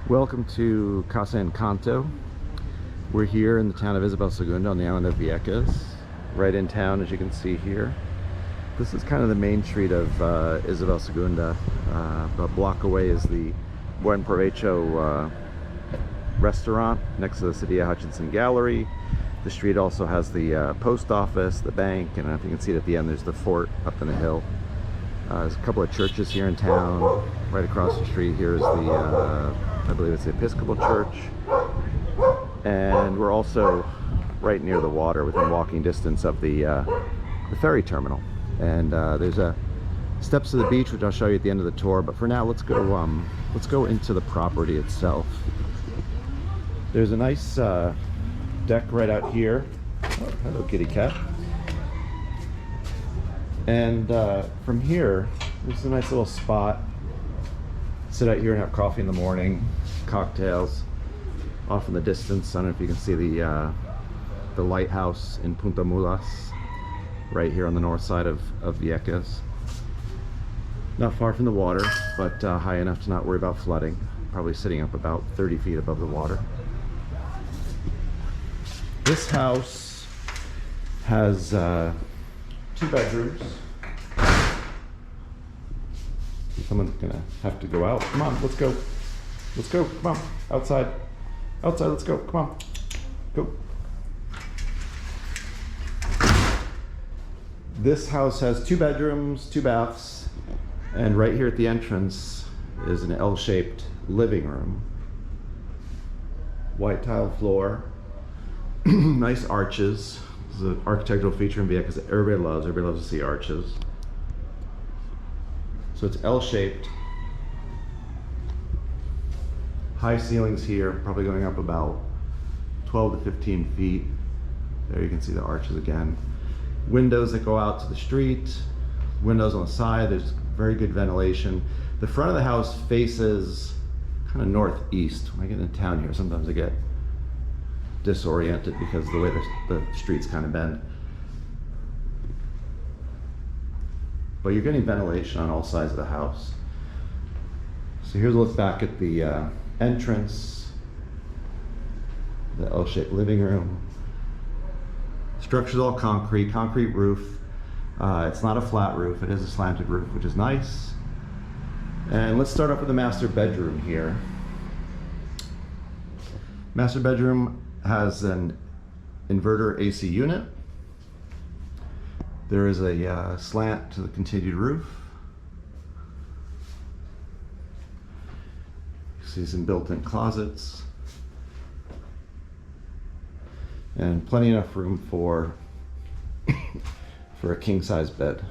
Welcome to Casa Encanto. We're here in the town of Isabel II on the island of Vieques, right in town as you can see here. This is kind of the main street of Isabel II. A block away is the Buen Provecho restaurant next to the Cedilla Hutchinson Gallery. The street also has the post office, the bank, and if you can see it at the end, there's the fort up in the hill. There's a couple of churches here in town. Right across the street here is the, I believe it's the Episcopal Church. And we're also right near the water, within walking distance of the ferry terminal. And there's steps to the beach, which I'll show you at the end of the tour. But for now, let's go into the property itself. There's a nice deck right out here. Oh, hello, kitty cat. And from here, this is a nice little spot. Sit out here and have coffee in the morning, cocktails. Off in the distance, I don't know if you can see the lighthouse in Punta Mulas, right here on the north side of Vieques. Not far from the water, but high enough to not worry about flooding. Probably sitting up about 30 feet above the water. This house has 2 bedrooms. Someone's gonna have to go out. Come on, let's go. Let's go, come on, outside. Outside, let's go, come on. Go. This house has 2 bedrooms, 2 baths, and right here at the entrance is an L-shaped living room. White tile floor, nice arches. This is an architectural feature in Vieques that everybody loves to see arches. So it's L-shaped. High ceilings here, probably going up about 12 to 15 feet. There you can see the arches again. Windows that go out to the street. Windows on the side, there's very good ventilation. The front of the house faces kind of northeast. When I get into town here, sometimes I get disoriented because of the way the streets kind of bend. But you're getting ventilation on all sides of the house. So here's a look back at the entrance, the L-shaped living room. Structure's all concrete roof. It's not a flat roof, it is a slanted roof, which is nice. And let's start off with the master bedroom here. Master bedroom has an inverter AC unit. There is a slant to the continued roof. You see some built-in closets. And plenty enough room for a king-size bed.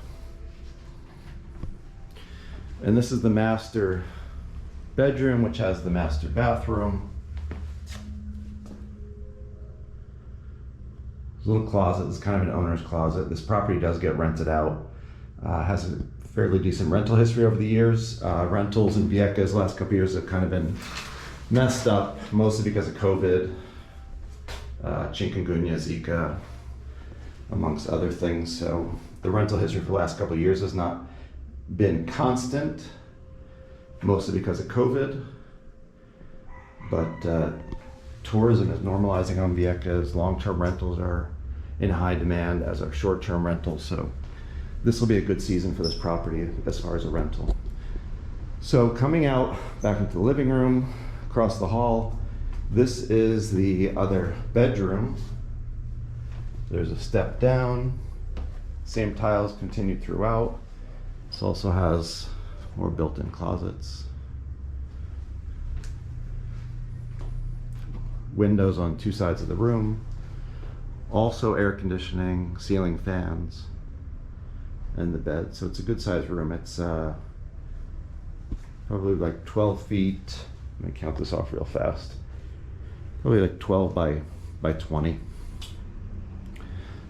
And this is the master bedroom, which has the master bathroom. Little closet. This is kind of an owner's closet. This property does get rented out. Has a fairly decent rental history over the years. Rentals in Vieques the last couple of years have kind of been messed up, mostly because of COVID, chikungunya, Zika, amongst other things. So the rental history for the last couple of years has not been constant, mostly because of COVID. But tourism is normalizing on Vieques. Long-term rentals are in high demand, as are short-term rentals. So this will be a good season for this property as far as a rental. So coming out back into the living room, across the hall, this is the other bedroom. There's a step down, same tiles continued throughout. This also has more built-in closets. Windows on 2 sides of the room. Also air conditioning, ceiling fans, and the bed. So it's a good sized room. It's probably like 12 feet. Let me count this off real fast. Probably like 12 by 20.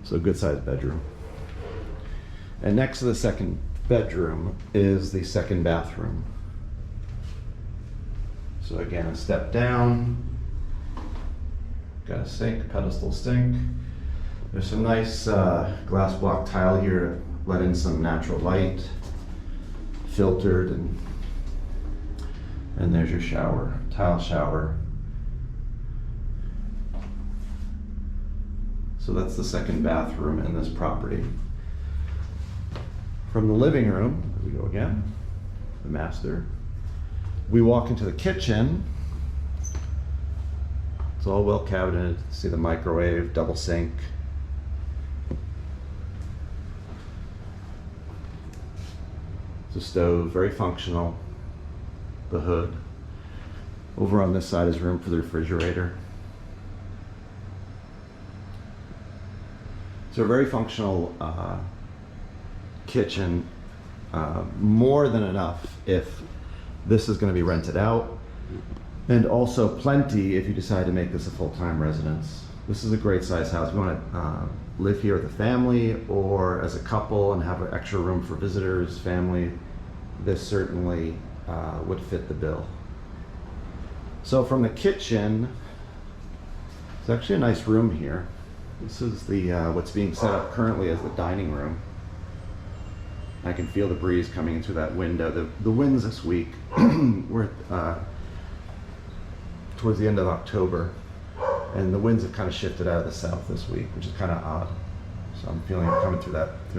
So a good sized bedroom. And next to the second bedroom is the second bathroom. So again, a step down. Got a sink, pedestal sink. There's some nice glass block tile here to let in some natural light, filtered, and And there's your shower, tile shower. So that's the second bathroom in this property. From the living room, there we go again, the master. We walk into the kitchen. It's all well cabineted. See the microwave, double sink. It's a stove, very functional. The hood. Over on this side is room for the refrigerator. So a very functional kitchen, more than enough if this is going to be rented out, and also plenty if you decide to make this a full-time residence. This is a great size house. If you want to live here with a family or as a couple and have an extra room for visitors, family, this certainly would fit the bill. So from the kitchen, it's actually a nice room here. This is the what's being set up currently as the dining room. I can feel the breeze coming in through that window. The winds this week, we're towards the end of October, and the winds have kind of shifted out of the south this week, which is kind of odd. So I'm feeling it coming through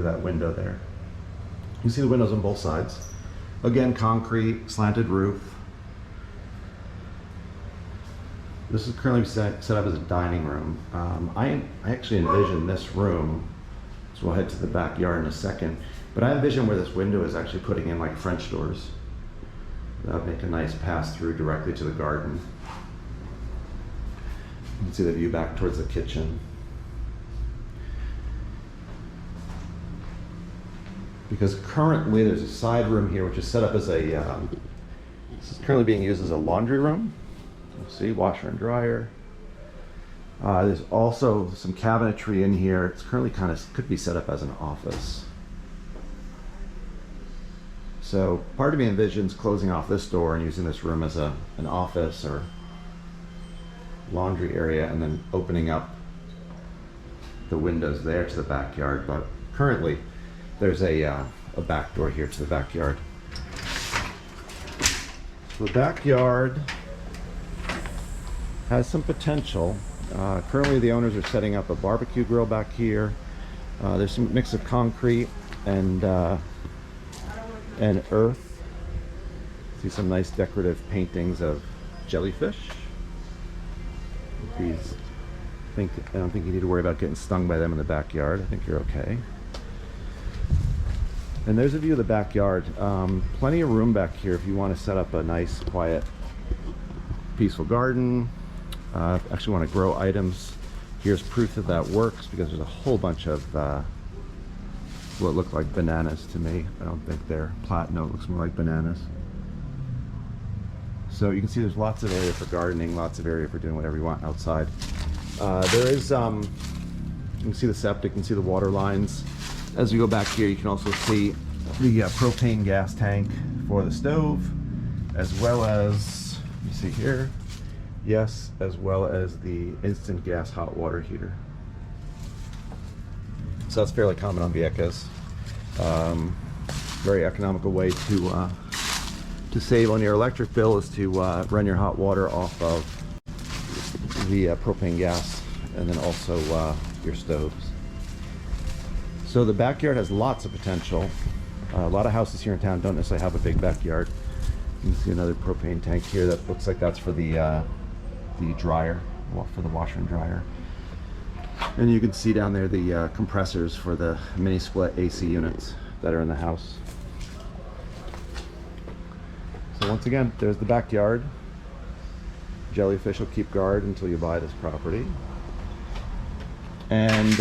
that window there. You can see the windows on both sides. Again, concrete, slanted roof. This is currently set up as a dining room. I actually envision this room, so we'll head to the backyard in a second, but I envision where this window is actually putting in like French doors. That would make a nice pass through directly to the garden. You can see the view back towards the kitchen. Because currently there's a side room here which is set up as a, this is currently being used as a laundry room. You'll see washer and dryer. There's also some cabinetry in here. It's currently could be set up as an office. So part of me envisions closing off this door and using this room as an office or laundry area, and then opening up the windows there to the backyard. But currently there's a back door here to the backyard. So the backyard has some potential. Currently the owners are setting up a barbecue grill back here. There's some mix of concrete and earth. See some nice decorative paintings of jellyfish. I don't think you need to worry about getting stung by them in the backyard. I think you're okay. And there's a view of the backyard. Plenty of room back here if you want to set up a nice, quiet, peaceful garden. Actually want to grow items. Here's proof that that works because there's a whole bunch of what look like bananas to me. I don't think they're platinum. It looks more like bananas. So you can see there's lots of area for gardening, lots of area for doing whatever you want outside. There is, you can see the septic, you can see the water lines. As you go back here, you can also see the propane gas tank for the stove, as well as, you see here, yes, as well as the instant gas hot water heater. So that's fairly common on Vieques. Very economical way to save on your electric bill is to run your hot water off of the propane gas, and then also your stoves. So the backyard has lots of potential. A lot of houses here in town don't necessarily have a big backyard. You can see another propane tank here that looks like that's for the dryer, for the washer and dryer. And you can see down there the compressors for the mini split AC units that are in the house. So once again, there's the backyard. Jellyfish will keep guard until you buy this property. And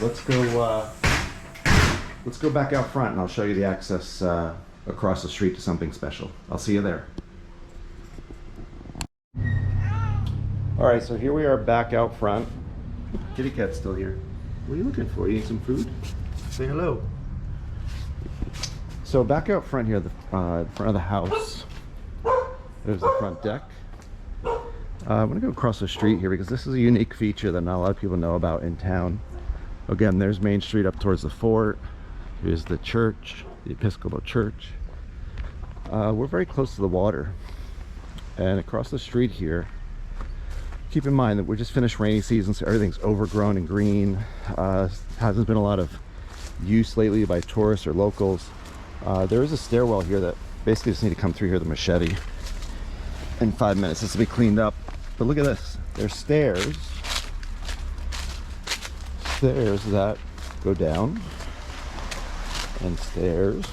let's go back out front and I'll show you the access across the street to something special. I'll see you there. All right, so here we are back out front. Kitty cat's still here. What are you looking for? You need some food? Say hello. So back out front here, the front of the house, there's the front deck. I'm gonna go across the street here because this is a unique feature that not a lot of people know about in town. Again, there's Main Street up towards the fort. Here's the church, the Episcopal Church. We're very close to the water, and across the street here, keep in mind that we just finished rainy season, so everything's overgrown and green. Hasn't been a lot of use lately by tourists or locals. There is a stairwell here that basically just need to come through here with a machete in 5 minutes. This will be cleaned up. But look at this. There's stairs that go down, and stairs,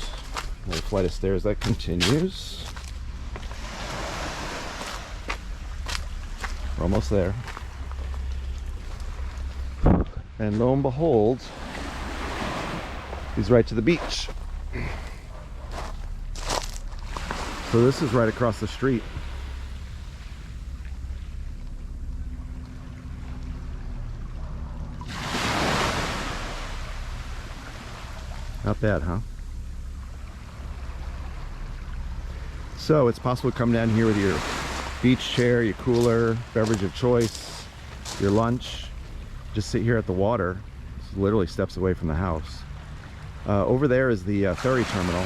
another flight of stairs that continues. We're almost there. And lo and behold, he's right to the beach. So this is right across the street. Not bad, huh? So it's possible to come down here with your beach chair, your cooler, beverage of choice, your lunch. Just sit here at the water. It's literally steps away from the house. Over there is the ferry terminal.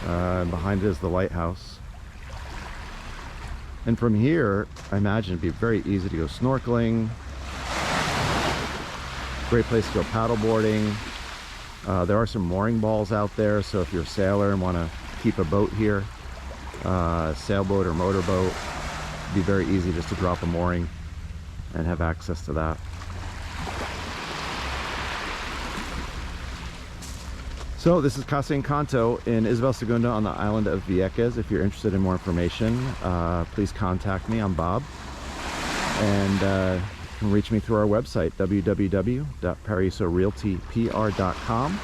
And behind it is the lighthouse. And from here, I imagine it'd be very easy to go snorkeling. Great place to go paddle boarding. There are some mooring balls out there, so if you're a sailor and want to keep a boat here, sailboat or motorboat, it'd be very easy just to drop a mooring and have access to that. So this is Casa Encanto in Isabel II on the island of Vieques. If you're interested in more information, please contact me. I'm Bob. And you can reach me through our website, www.paraisorealtypr.com.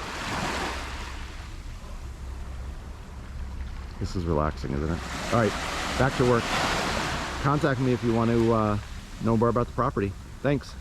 This is relaxing, isn't it? All right, back to work. Contact me if you want to know more about the property. Thanks.